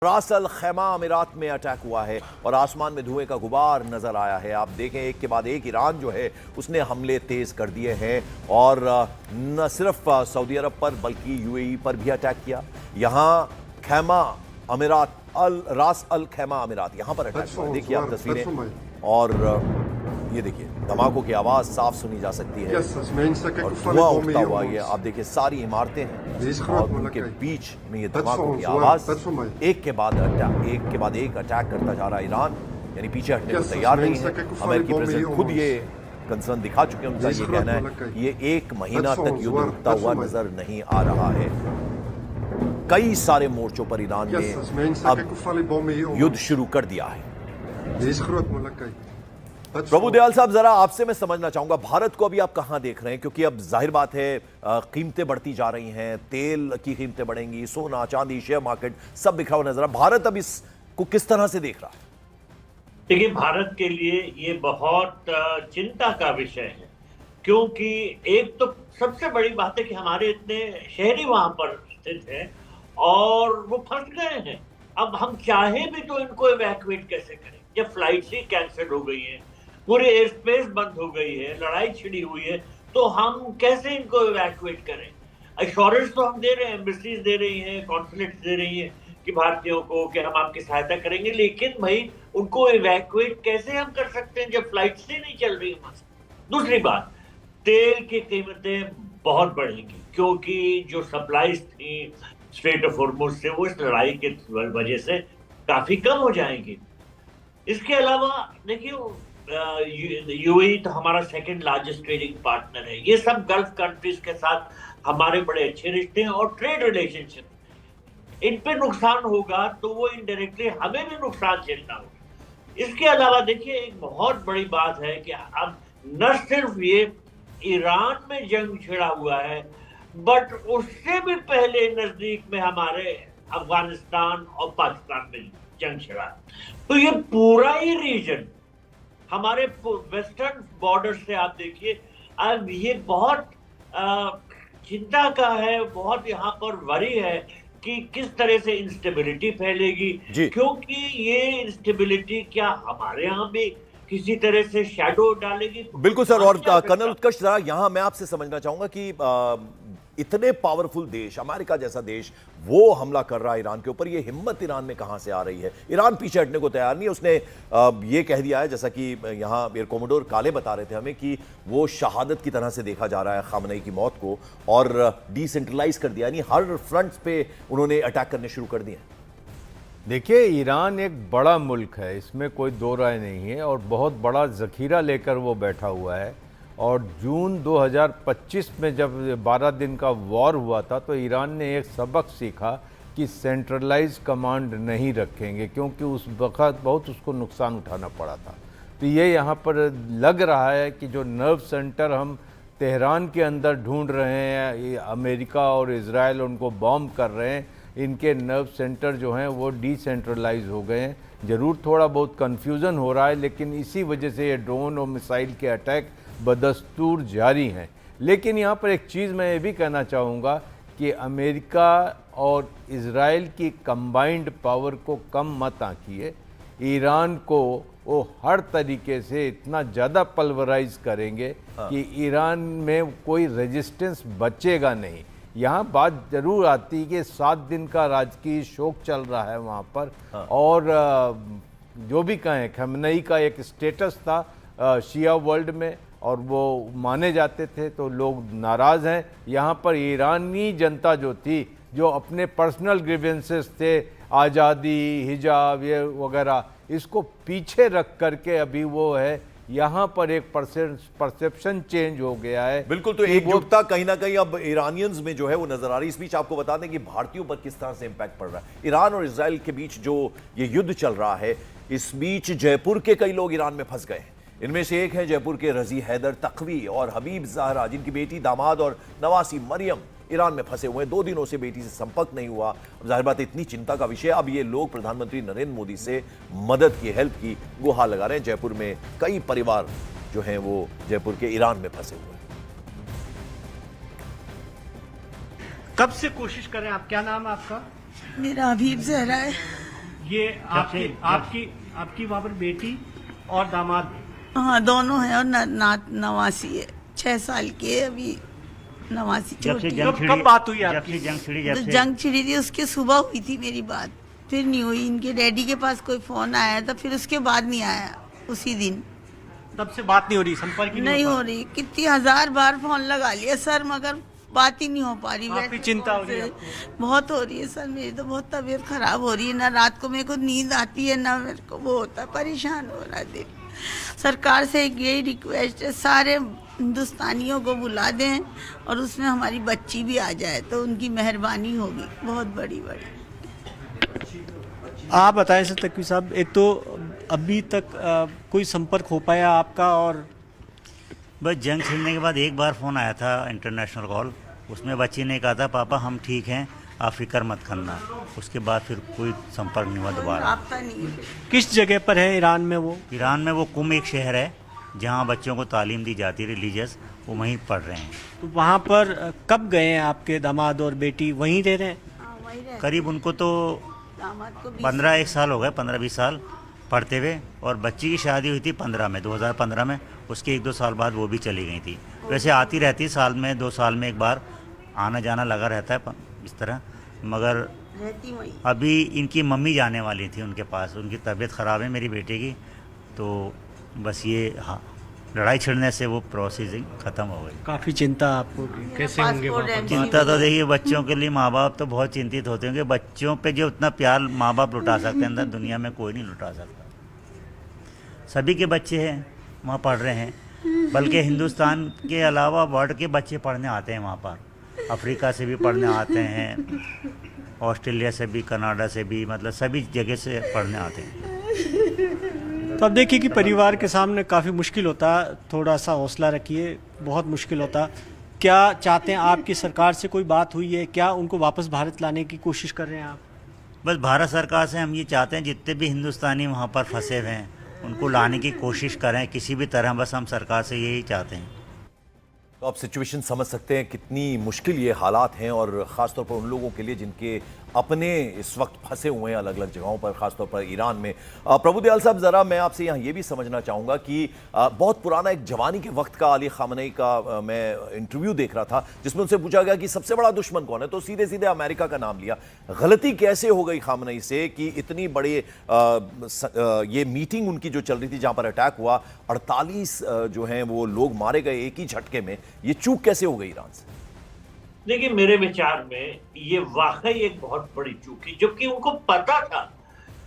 रास अल खैमा अमीरात में अटैक हुआ है और आसमान में धुएं का गुबार नजर आया है। आप देखें एक के बाद एक ईरान जो है उसने हमले तेज कर दिए हैं और न सिर्फ सऊदी अरब पर बल्कि यूएई पर भी अटैक किया। यहां खैमा अमीरात रास अल खैमा अमीरात यहां पर अटैक हुआ। देखिए आप तस्वीरें और ये देखिए धमाकों की आवाज साफ सुनी जा सकती है और धुआं उठता हुआ ये आप देखिए सारी इमारतें हैं और उनके बीच में ये धमाकों की आवाज। एक के बाद एक अटैक करता जा रहा है ईरान, यानी पीछे हटने को तैयार नहीं है। अमेरिकी प्रेसिडेंट खुद ये कंसर्न दिखा चुके हैं। उनका ये कहना है कि ये एक महीना तक युद्ध रुकता हुआ नजर नहीं आ रहा है। कई सारे मोर्चों पर ईरान ने अब युद्ध शुरू कर दिया है। प्रभु दयाल साहब, जरा आपसे मैं समझना चाहूंगा भारत को अभी आप कहां देख रहे हैं, क्योंकि अब जाहिर बात है कीमतें बढ़ती जा रही हैं, तेल की कीमतें बढ़ेंगी, सोना चांदी शेयर मार्केट सब बिखरा हुआ नजर आ। भारत अब इसको किस तरह से देख रहा है? देखिए, भारत के लिए ये बहुत चिंता का विषय है, क्योंकि एक तो सबसे बड़ी बात है कि हमारे इतने शहरी वहां पर स्थित हैं और वो फंस गए हैं। अब हम चाहे भी तो इनको इवैक्यूएट कैसे करें जब फ्लाइट्स ही कैंसिल हो गई है, पूरी एयर स्पेस बंद हो गई है, लड़ाई छिड़ी हुई है, तो हम कैसे इनको इवैक्यूएट करें? एश्योरेंस तो हम दे रहे हैं, एम्बेसीज दे रही हैं, कॉन्सुलेट्स दे रही हैं कि भारतीयों को कि हम आपकी सहायता करेंगे, लेकिन भाई उनको इवैक्यूएट कैसे हम कर सकते हैं जब फ्लाइट्स ही नहीं चल रही वहां से? दूसरी बात, तेल की कीमतें बहुत बढ़ेंगी क्योंकि जो सप्लाईज थी स्ट्रेट ऑफ हॉर्मुज से वो इस लड़ाई के वजह से काफी कम हो जाएंगी। इसके अलावा देखिए, यूएई तो हमारा सेकंड लार्जेस्ट ट्रेडिंग पार्टनर है। ये सब गल्फ कंट्रीज के साथ हमारे बड़े अच्छे रिश्ते हैं और ट्रेड रिलेशनशिप। इन पे नुकसान होगा तो वो इनडायरेक्टली हमें भी नुकसान झेलना होगा। इसके अलावा देखिए, एक बहुत बड़ी बात है कि अब न सिर्फ ये ईरान में जंग छिड़ा हुआ है, बट उससे भी पहले नजदीक में हमारे अफगानिस्तान और पाकिस्तान में जंग छिड़ा। तो ये पूरा ही रीजन हमारे वेस्टर्न बॉर्डर से आप देखिए, अब ये बहुत चिंता का है, बहुत यहाँ पर वरी है कि किस तरह से इंस्टेबिलिटी फैलेगी, क्योंकि ये इंस्टेबिलिटी क्या हमारे यहाँ भी किसी तरह से शैडो डालेगी? बिल्कुल सर। और कर्नल उत्कर्ष, जरा यहां मैं आपसे समझना चाहूंगा कि इतने पावरफुल देश, अमेरिका जैसा देश, वो हमला कर रहा है ईरान के ऊपर। ये हिम्मत ईरान में कहां से आ रही है? ईरान पीछे हटने को तैयार नहीं है। उसने ये कह दिया है, जैसा कि यहां एयर कोमोडोर काले बता रहे थे हमें, कि वो शहादत की तरह से देखा जा रहा है खामनेई की मौत को, और डिसेंट्रलाइज कर दिया, यानी हर फ्रंट पे उन्होंने अटैक करने शुरू कर दिए। देखिए, ईरान एक बड़ा मुल्क है, इसमें कोई दो राय नहीं है, और बहुत बड़ा ज़ख़ीरा लेकर वो बैठा हुआ है। और जून 2025 में जब 12 दिन का वॉर हुआ था तो ईरान ने एक सबक सीखा कि सेंट्रलाइज कमांड नहीं रखेंगे, क्योंकि उस वक़्त बहुत उसको नुकसान उठाना पड़ा था। तो ये यहाँ पर लग रहा है कि जो नर्व सेंटर हम तेहरान के अंदर ढूंढ रहे हैं, ये अमेरिका और इज़राइल उनको बॉम्ब कर रहे हैं, इनके नर्व सेंटर जो हैं वो डिसेंट्रलाइज हो गए हैं। ज़रूर थोड़ा बहुत कन्फ्यूज़न हो रहा है, लेकिन इसी वजह से ये ड्रोन और मिसाइल के अटैक बदस्तूर जारी हैं। लेकिन यहाँ पर एक चीज़ मैं ये भी कहना चाहूँगा कि अमेरिका और इज़राइल की कंबाइंड पावर को कम मत आंकिए। ईरान को वो हर तरीके से इतना ज़्यादा पल्वराइज करेंगे कि ईरान में कोई रेजिस्टेंस बचेगा नहीं। यहाँ बात जरूर आती है कि 7 दिन का राजकीय शोक चल रहा है वहाँ पर, और जो भी कहें, खमेनेई का एक स्टेटस था शिया वर्ल्ड में और वो माने जाते थे, तो लोग नाराज़ हैं। यहाँ पर ईरानी जनता जो थी, जो अपने पर्सनल ग्रीवेंसेस थे, आज़ादी, हिजाब, ये वगैरह, इसको पीछे रख करके अभी वो है, यहाँ पर एक परसेप्शन चेंज हो गया है। बिल्कुल। तो एकजुटता कहीं ना कहीं अब ईरानियंस में जो है वो नजर आ रही है। इस बीच आपको बता दें कि भारतीयों पर किस तरह से इंपैक्ट पड़ रहा है। ईरान और इजराइल के बीच जो ये युद्ध चल रहा है, इस बीच जयपुर के कई लोग ईरान में फंस गए हैं। इनमें से एक है जयपुर के रजी हैदर तकवी और हबीब ज़हरा, जिनकी बेटी, दामाद और नवासी मरियम ईरान में फंसे हुए हैं। 2 दिनों से बेटी से संपर्क नहीं हुआ। जाहिर बात है इतनी चिंता का विषय। अब ये लोग प्रधानमंत्री नरेंद्र मोदी से मदद की, हेल्प की गुहार लगा रहे हैं। जयपुर में कई परिवार जो हैं वो जयपुर के ईरान में फंसे हुए हैं। कब से कोशिश करें आप? क्या नाम है आपका? मेरा हबीब ज़हरा है। ये आपकी वहाँ पर बेटी और दामाद? हाँ, दोनों हैं और नवासी है, 6 साल की है अभी, नवासी छोटी है। कब बात हुई आपकी? जंग छिड़ी थी उसके सुबह हुई थी मेरी बात, फिर नहीं हुई। इनके डैडी के पास कोई फोन आया था, फिर उसके बाद नहीं आया उसी दिन। तब से बात नहीं हो रही, संपर्क ही नहीं हो रही। कितनी 1000 बार फोन लगा लिया सर, मगर बात ही नहीं हो पा रही। काफी चिंता हो रही है बहुत हो रही है सर, मेरी तो बहुत तबीयत खराब हो रही है। ना रात को मेरे को नींद आती है, ना मेरे को वो होता है, परेशान हो रहा है दिल। सरकार से एक यही रिक्वेस्ट है, सारे हिंदुस्तानियों को बुला दें और उसमें हमारी बच्ची भी आ जाए तो उनकी मेहरबानी होगी बहुत बड़ी बड़ी। आप बताएं सर तकवी साहब, एक तो अभी तक कोई संपर्क हो पाया आपका? और बस जंग छिड़ने के बाद एक बार फ़ोन आया था, इंटरनेशनल कॉल। उसमें बच्ची ने कहा था पापा हम ठीक हैं, आप फिक्र मत करना। उसके बाद फिर कोई संपर्क नहीं हुआ दोबारा। आपका नहीं है। किस जगह पर है ईरान में वो? ईरान में वो कुम एक शहर है जहाँ बच्चों को तालीम दी जाती है रिलीजियस, वो वहीं पढ़ रहे हैं। तो वहाँ पर कब गए हैं आपके दामाद और बेटी? वहीं रह रहे हैं? हाँ, वही रहते। करीब उनको तो दामाद को 15 साल हो गए, 15-20 साल पढ़ते हुए। और बच्ची की शादी हुई थी 2015 में। उसके 1-2 साल बाद वो भी चली गई थी। वैसे आती रहती, साल में 2 साल में एक बार आना जाना लगा रहता है इस तरह। मगर रहती वहीं। अभी इनकी मम्मी जाने वाली थी उनके पास, उनकी तबीयत ख़राब है मेरी बेटी की। तो बस ये हाँ, लड़ाई छिड़ने से वो प्रोसेसिंग ख़त्म हो गई। काफ़ी चिंता आपको, कैसे होंगे वहाँ पर? चिंता तो देखिए, बच्चों के लिए माँ बाप तो बहुत चिंतित होते होंगे। बच्चों पे जो उतना प्यार माँ बाप लुटा सकते हैं अंदर दुनिया में कोई नहीं लुटा सकता। सभी के बच्चे हैं वहाँ पढ़ रहे हैं, बल्कि हिंदुस्तान के अलावा वर्ल्ड के बच्चे पढ़ने आते हैं वहाँ पर। अफ्रीका से भी पढ़ने आते हैं, ऑस्ट्रेलिया से भी, कनाडा से भी, मतलब सभी जगह से पढ़ने आते हैं। तो अब देखिए कि परिवार के सामने काफ़ी मुश्किल होता, थोड़ा सा हौसला रखिए, बहुत मुश्किल होता। क्या चाहते हैं आपकी सरकार से कोई बात हुई है? क्या उनको वापस भारत लाने की कोशिश कर रहे हैं आप? बस भारत सरकार से हम ये चाहते हैं जितने भी हिंदुस्तानी वहाँ पर फंसे हुए हैं उनको लाने की कोशिश करें किसी भी तरह। बस हम सरकार से यही चाहते हैं। तो आप सिचुएशन समझ सकते हैं कितनी मुश्किल ये हालात हैं, और ख़ासतौर पर उन लोगों के लिए जिनके अपने इस वक्त फंसे हुए हैं अलग अलग जगहों पर, ख़ासतौर पर ईरान में। प्रभुदयाल साहब, ज़रा मैं आपसे यहाँ ये भी समझना चाहूँगा कि बहुत पुराना एक जवानी के वक्त का अली ख़ामनेई का मैं इंटरव्यू देख रहा था जिसमें उनसे पूछा गया कि सबसे बड़ा दुश्मन कौन है, तो सीधे सीधे अमेरिका का नाम लिया। गलती कैसे हो गई ख़ामनेई से कि इतनी बड़ी ये मीटिंग उनकी जो चल रही थी जहाँ पर अटैक हुआ, 48 जो हैं वो लोग मारे गए एक ही झटके में, ये चूक कैसे हो गई ईरान से? देखिए, मेरे विचार में ये वाकई एक बहुत बड़ी चूक है, जबकि उनको पता था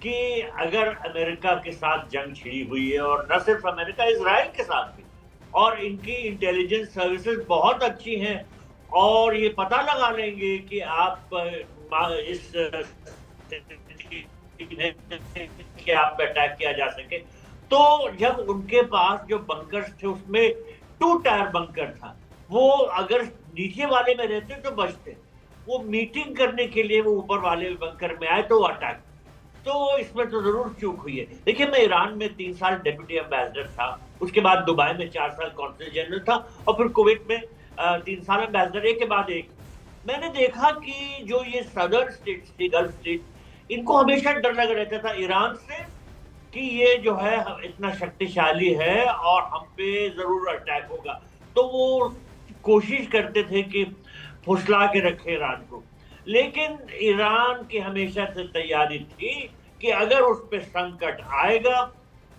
कि अगर अमेरिका के साथ जंग छिड़ी हुई है, और न सिर्फ अमेरिका, इजराइल के साथ भी, और इनकी इंटेलिजेंस सर्विसेज बहुत अच्छी हैं और ये पता लगा लेंगे कि आप इस कि आप पे अटैक किया जा सके। तो जब उनके पास जो बंकर्स थे उसमें 2 टायर बंकर था, वो अगर नीचे वाले में रहते तो बचते, वो मीटिंग करने के लिए वो ऊपर वाले बंकर में आए तो वो अटैक। तो इसमें तो जरूर चूक हुई है। देखिए, मैं ईरान में 3 साल डेप्यूटी एम्बेसडर था, उसके बाद दुबई में 4 साल कॉन्सल जनरल था, और फिर कुवैत में 3 साल एम्बेसडर, एक के बाद एक। मैंने देखा कि जो ये सदर्न स्टेट्स थी, गल्फ स्टेट, इनको हमेशा डर लगा रहता था ईरान से कि ये जो है इतना शक्तिशाली है और हम पे जरूर अटैक होगा। तो वो कोशिश करते थे कि फुसला के रखे ईरान को, लेकिन ईरान की हमेशा से तैयारी थी कि अगर उस पर संकट आएगा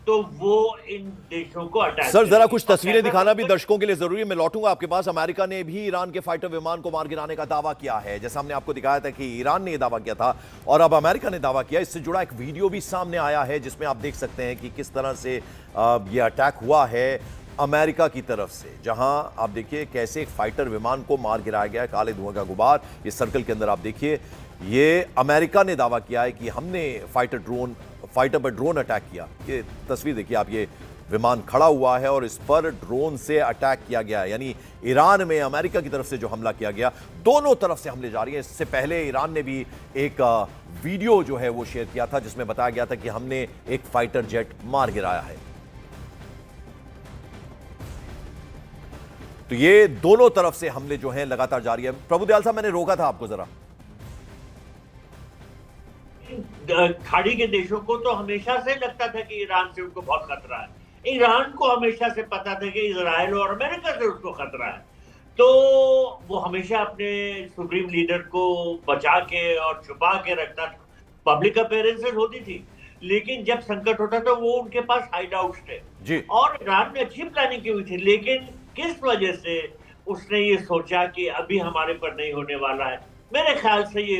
तो वो इन देशों को अटैक। सर, जरा कुछ तस्वीरें दिखाना भी दर्शकों के लिए जरूरी है। मैं लौटूंगा आपके पास। अमेरिका ने भी ईरान के फाइटर विमान को मार गिराने का दावा किया है। जैसा हमने आपको दिखाया था कि ईरान ने यह दावा किया था और अब अमेरिका ने दावा किया। इससे जुड़ा एक वीडियो भी सामने आया है जिसमें आप देख सकते हैं कि किस तरह से यह अटैक हुआ है अमेरिका की तरफ से, जहां आप देखिए कैसे एक फाइटर विमान को मार गिराया गया है। काले धुआं का गुबार इस सर्कल के अंदर आप देखिए। ये अमेरिका ने दावा किया है कि हमने फाइटर पर ड्रोन अटैक किया। ये तस्वीर देखिए आप, ये विमान खड़ा हुआ है और इस पर ड्रोन से अटैक किया गया है। यानी ईरान में अमेरिका की तरफ से जो हमला किया गया, दोनों तरफ से हमले जारी हैं। इससे पहले ईरान ने भी एक वीडियो जो है वो शेयर किया था जिसमें बताया गया था कि हमने एक फाइटर जेट मार गिराया है। तो ये दोनों तरफ से हमले जो हैं लगातार जारी है। प्रभुदयाल साहब, मैंने रोका था आपको जरा। खाड़ी के देशों को तो हमेशा से लगता था कि ईरान से उनको बहुत खतरा है। ईरान को हमेशा से पता था कि इजराइल और अमेरिका से उसको खतरा है। तो वो हमेशा अपने सुप्रीम लीडर को बचा के और छुपा के रखता था। पब्लिक अपीयरेंसेस होती थी, लेकिन जब संकट होता था वो उनके पास हाइड आउट थे जी। और ईरान में अच्छी प्लानिंग की हुई थी। लेकिन किस वजह से उसने ये सोचा कि अभी हमारे पर नहीं होने वाला है? मेरे ख्याल से ये